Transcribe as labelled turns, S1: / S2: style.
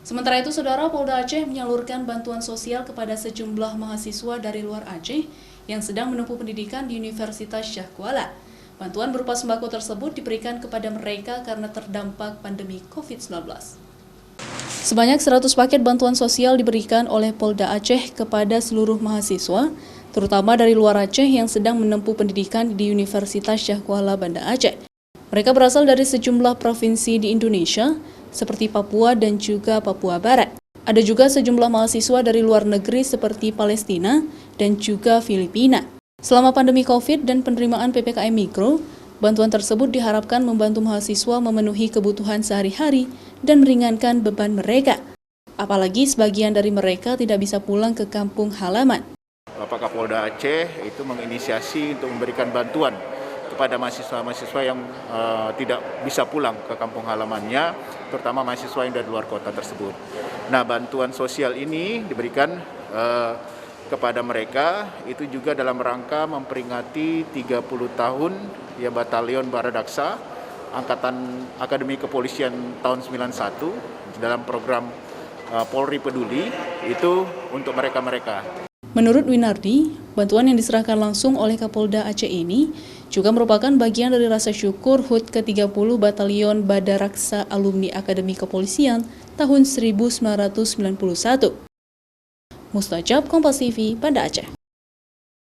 S1: Sementara itu, Saudara, Polda Aceh menyalurkan bantuan sosial kepada sejumlah mahasiswa dari luar Aceh yang sedang menempuh pendidikan di Universitas Syah Kuala. Bantuan berupa sembako tersebut diberikan kepada mereka karena terdampak pandemi COVID-19. Sebanyak 100 paket bantuan sosial diberikan oleh Polda Aceh kepada seluruh mahasiswa, terutama dari luar Aceh yang sedang menempuh pendidikan di Universitas Syah Kuala, Banda Aceh. Mereka berasal dari sejumlah provinsi di Indonesia, seperti Papua dan juga Papua Barat. Ada juga sejumlah mahasiswa dari luar negeri seperti Palestina dan juga Filipina. Selama pandemi COVID dan penerimaan PPKM Mikro, bantuan tersebut diharapkan membantu mahasiswa memenuhi kebutuhan sehari-hari dan meringankan beban mereka. Apalagi sebagian dari mereka tidak bisa pulang ke kampung halaman.
S2: Bapak Kapolda Aceh itu menginisiasi untuk memberikan bantuan kepada mahasiswa-mahasiswa yang tidak bisa pulang ke kampung halamannya, terutama mahasiswa yang dari luar kota tersebut. Nah, bantuan sosial ini diberikan kepada mereka itu juga dalam rangka memperingati 30 tahun ya Batalion Baradaksa Angkatan Akademi Kepolisian tahun 91 dalam program Polri Peduli itu untuk mereka-mereka.
S1: Menurut Winardi, bantuan yang diserahkan langsung oleh Kapolda Aceh ini juga merupakan bagian dari rasa syukur HUT ke-30 Batalion Badaraksa Alumni Akademi Kepolisian tahun 1991. Mustajab, Kompas TV, Banda Aceh.